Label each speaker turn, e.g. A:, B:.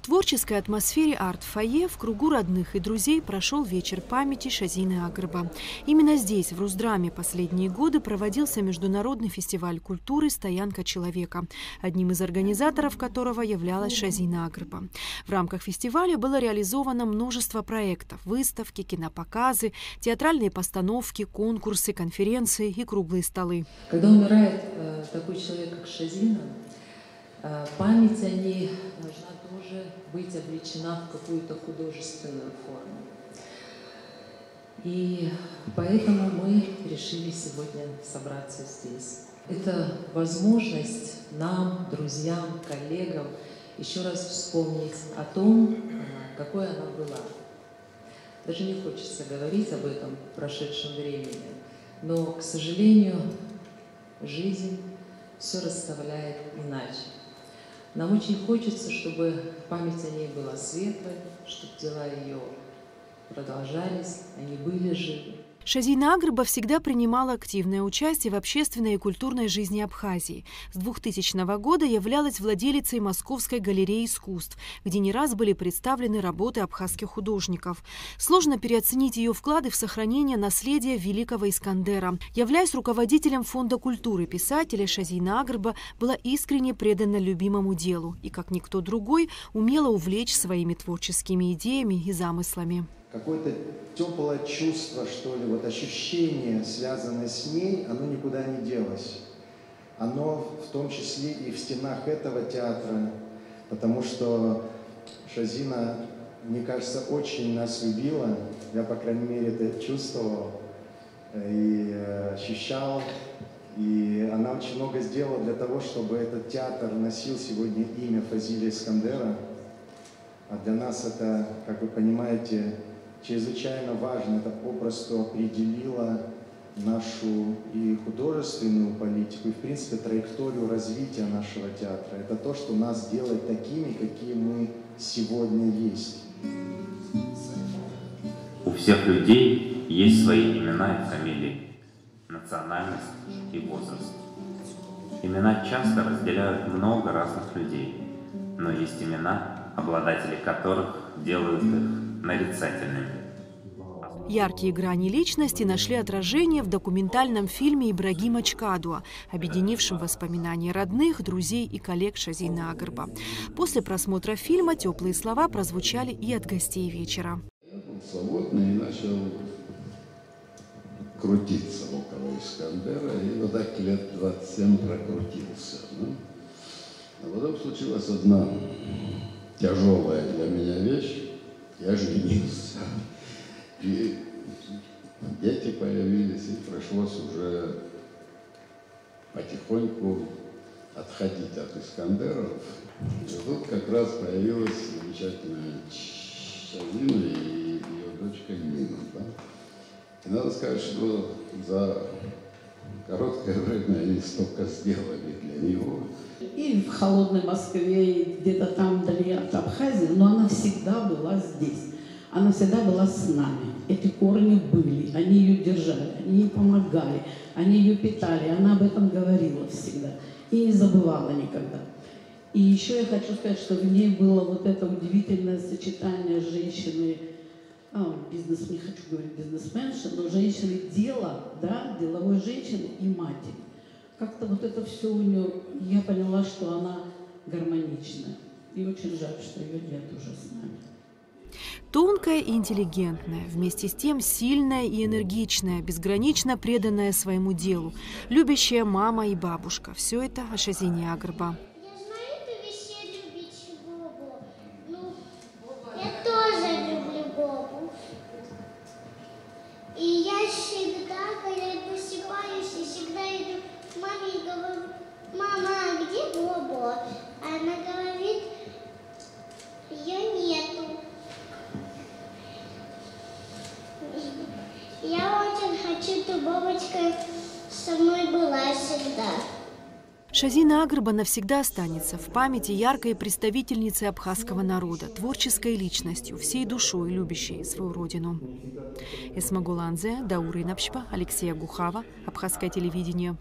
A: творческой атмосфере арт-фойе в кругу родных и друзей прошел вечер памяти Шазины Агрба. Именно здесь, в Руздраме, последние годы проводился международный фестиваль культуры «Стоянка человека», одним из организаторов которого являлась Шазина Агрба. В рамках фестиваля было реализовано множество проектов – выставки, кинопоказы, театральные постановки, конкурсы, конференции и круглые столы.
B: Когда умирает такой человек, как Шазина, память о ней должна тоже быть облечена в какую-то художественную форму. И поэтому мы решили сегодня собраться здесь. Это возможность нам, друзьям, коллегам, еще раз вспомнить о том, какой она была. Даже не хочется говорить об этом в прошедшем времени, но, к сожалению, жизнь все расставляет иначе. Нам очень хочется, чтобы память о ней была светлой, чтобы дела ее продолжались, они были живы.
A: Шазина Агрба всегда принимала активное участие в общественной и культурной жизни Абхазии. С 2000 года являлась владелицей Московской галереи искусств, где не раз были представлены работы абхазских художников. Сложно переоценить ее вклады в сохранение наследия великого Искандера. Являясь руководителем Фонда культуры писателя, Шазина Агрба была искренне предана любимому делу и, как никто другой, умела увлечь своими творческими идеями и замыслами.
C: Какое-то теплое чувство, что ли, вот ощущение, связанное с ней, оно никуда не делось. Оно в том числе и в стенах этого театра, потому что Шазина, мне кажется, очень нас любила. Я, по крайней мере, это чувствовал и ощущал. И она очень много сделала для того, чтобы этот театр носил сегодня имя Фазиля Искандера. А для нас это, как вы понимаете, чрезвычайно важно. Это попросту определило нашу и художественную политику, и, в принципе, траекторию развития нашего театра. Это то, что нас делает такими, какие мы сегодня есть.
D: У всех людей есть свои имена и фамилии, национальность и возраст. Имена часто разделяют много разных людей, но есть имена, обладатели которых делают их нарицательными.
A: Яркие грани личности нашли отражение в документальном фильме Ибрагима Чкадуа, объединившем воспоминания родных, друзей и коллег Шазины Агрба. После просмотра фильма теплые слова прозвучали и от гостей вечера.
E: Я был свободный и начал крутиться около Искандера, и вот так лет 27 прокрутился. А потом случилась одна тяжелая для меня вещь. Я женился. И дети появились, и пришлось уже потихоньку отходить от Искандеров. И тут как раз появилась замечательная Шазина и ее дочка Нина. Да? И надо сказать, что за короткое время они столько сделали для него.
F: И в холодной Москве, и где-то там вдали от Абхазии, но она всегда была здесь. Она всегда была с нами. Эти корни были, они ее держали, они ей помогали, они ее питали. Она об этом говорила всегда и не забывала никогда. И еще я хочу сказать, что в ней было вот это удивительное сочетание женщины, бизнес, не хочу говорить бизнесменши, но женщины дела, да, деловой женщины и матери. Как-то вот это все у нее, я поняла, что она гармоничная. И очень жаль, что ее нет уже с нами.
A: Тонкая и интеллигентная, вместе с тем сильная и энергичная, безгранично преданная своему делу, любящая мама и бабушка. Все это о Шазине Агрба.
G: Я тоже люблю Бобу. И я всегда, когда я просыпаюсь, и всегда иду к маме и говорю: мама, а где Боба? Она говорит: ее нету. Я очень хочу, чтобы Бобочка со мной была всегда.
A: Шазина Агрба навсегда останется в памяти яркой представительницы абхазского народа, творческой личностью, всей душой любящей свою родину. Эсмагуланзе, Даура Инапшпа, Алексея Гухава, Абхазское телевидение.